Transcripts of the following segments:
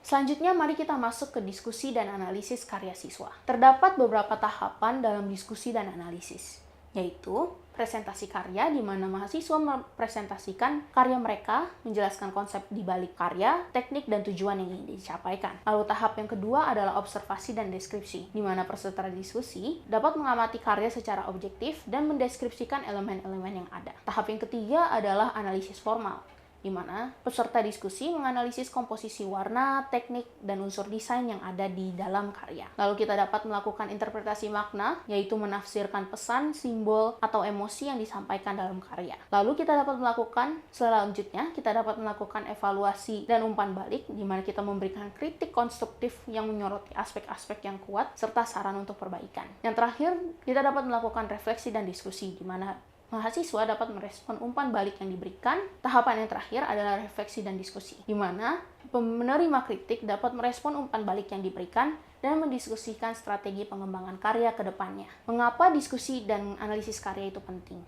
Selanjutnya, mari kita masuk ke diskusi dan analisis karya siswa. Terdapat beberapa tahapan dalam diskusi dan analisis, yaitu presentasi karya, di mana mahasiswa mempresentasikan karya mereka, menjelaskan konsep di balik karya, teknik, dan tujuan yang ingin dicapaikan. Lalu tahap yang kedua adalah observasi dan deskripsi, di mana peserta diskusi dapat mengamati karya secara objektif dan mendeskripsikan elemen-elemen yang ada. Tahap yang ketiga adalah analisis formal, di mana peserta diskusi menganalisis komposisi warna, teknik, dan unsur desain yang ada di dalam karya. Lalu kita dapat melakukan interpretasi makna, yaitu menafsirkan pesan, simbol, atau emosi yang disampaikan dalam karya. Lalu kita dapat melakukan, selanjutnya, kita dapat melakukan evaluasi dan umpan balik, di mana kita memberikan kritik konstruktif yang menyoroti aspek-aspek yang kuat, serta saran untuk perbaikan. Yang terakhir, kita dapat melakukan refleksi dan diskusi, di mana mahasiswa dapat merespon umpan balik yang diberikan. Tahapan yang terakhir adalah refleksi dan diskusi, di mana penerima kritik dapat merespon umpan balik yang diberikan dan mendiskusikan strategi pengembangan karya ke depannya. Mengapa diskusi dan analisis karya itu penting?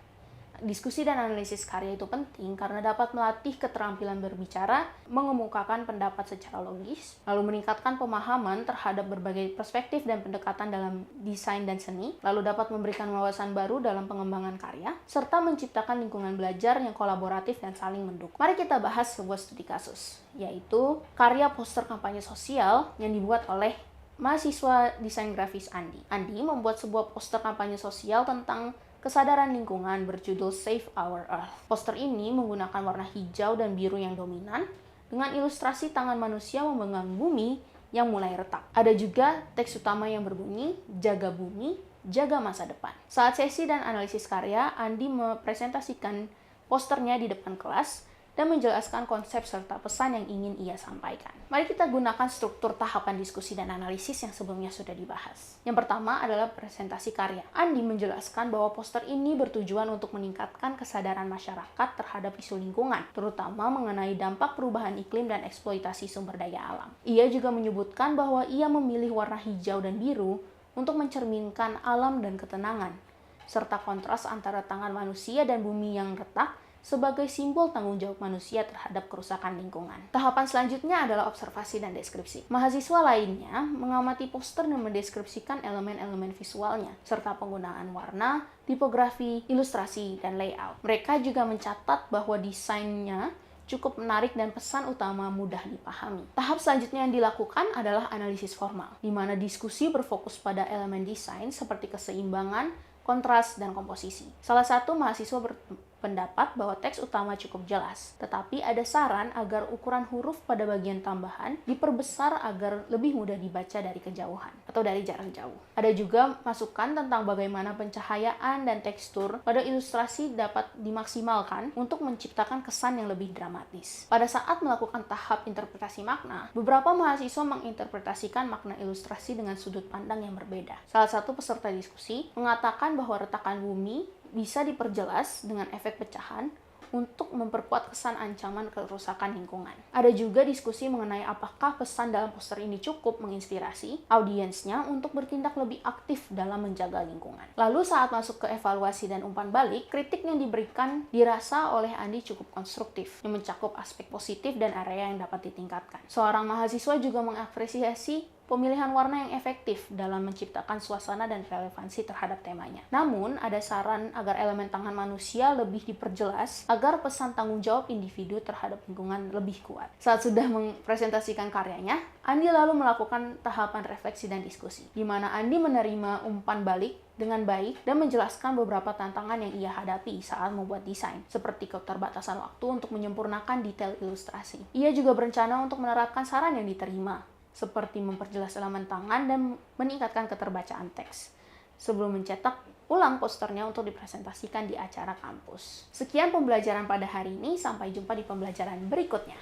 Diskusi dan analisis karya itu penting karena dapat melatih keterampilan berbicara, mengemukakan pendapat secara logis, lalu meningkatkan pemahaman terhadap berbagai perspektif dan pendekatan dalam desain dan seni, lalu dapat memberikan wawasan baru dalam pengembangan karya, serta menciptakan lingkungan belajar yang kolaboratif dan saling mendukung. Mari kita bahas sebuah studi kasus, yaitu karya poster kampanye sosial yang dibuat oleh mahasiswa desain grafis Andi. Andi membuat sebuah poster kampanye sosial tentang kesadaran lingkungan berjudul Save Our Earth. Poster ini menggunakan warna hijau dan biru yang dominan dengan ilustrasi tangan manusia memegang bumi yang mulai retak. Ada juga teks utama yang berbunyi, "Jaga bumi, jaga masa depan." Saat sesi dan analisis karya, Andi mempresentasikan posternya di depan kelas dan menjelaskan konsep serta pesan yang ingin ia sampaikan. Mari kita gunakan struktur tahapan diskusi dan analisis yang sebelumnya sudah dibahas. Yang pertama adalah presentasi karya. Andi menjelaskan bahwa poster ini bertujuan untuk meningkatkan kesadaran masyarakat terhadap isu lingkungan, terutama mengenai dampak perubahan iklim dan eksploitasi sumber daya alam. Ia juga menyebutkan bahwa ia memilih warna hijau dan biru untuk mencerminkan alam dan ketenangan, serta kontras antara tangan manusia dan bumi yang retak sebagai simbol tanggung jawab manusia terhadap kerusakan lingkungan. Tahapan selanjutnya adalah observasi dan deskripsi. Mahasiswa lainnya mengamati poster dan mendeskripsikan elemen-elemen visualnya, serta penggunaan warna, tipografi, ilustrasi, dan layout. Mereka juga mencatat bahwa desainnya cukup menarik dan pesan utama mudah dipahami. Tahap selanjutnya yang dilakukan adalah analisis formal, di mana diskusi berfokus pada elemen desain seperti keseimbangan, kontras, dan komposisi. Salah satu mahasiswa berpendapat bahwa teks utama cukup jelas, tetapi ada saran agar ukuran huruf pada bagian tambahan diperbesar agar lebih mudah dibaca dari kejauhan atau dari jarak jauh. Ada juga masukan tentang bagaimana pencahayaan dan tekstur pada ilustrasi dapat dimaksimalkan untuk menciptakan kesan yang lebih dramatis. Pada saat melakukan tahap interpretasi makna, beberapa mahasiswa menginterpretasikan makna ilustrasi dengan sudut pandang yang berbeda. Salah satu peserta diskusi mengatakan bahwa retakan bumi bisa diperjelas dengan efek pecahan untuk memperkuat kesan ancaman kerusakan lingkungan. Ada juga diskusi mengenai apakah pesan dalam poster ini cukup menginspirasi audiensnya untuk bertindak lebih aktif dalam menjaga lingkungan. Lalu saat masuk ke evaluasi dan umpan balik, kritik yang diberikan dirasa oleh Andi cukup konstruktif, yang mencakup aspek positif dan area yang dapat ditingkatkan. Seorang mahasiswa juga mengapresiasi pemilihan warna yang efektif dalam menciptakan suasana dan relevansi terhadap temanya. Namun, ada saran agar elemen tangan manusia lebih diperjelas agar pesan tanggung jawab individu terhadap lingkungan lebih kuat. Saat sudah mempresentasikan karyanya, Andi lalu melakukan tahapan refleksi dan diskusi, di mana Andi menerima umpan balik dengan baik dan menjelaskan beberapa tantangan yang ia hadapi saat membuat desain, seperti keterbatasan waktu untuk menyempurnakan detail ilustrasi. Ia juga berencana untuk menerapkan saran yang diterima, seperti memperjelas elemen tangan dan meningkatkan keterbacaan teks, sebelum mencetak ulang posternya untuk dipresentasikan di acara kampus. Sekian pembelajaran pada hari ini, sampai jumpa di pembelajaran berikutnya.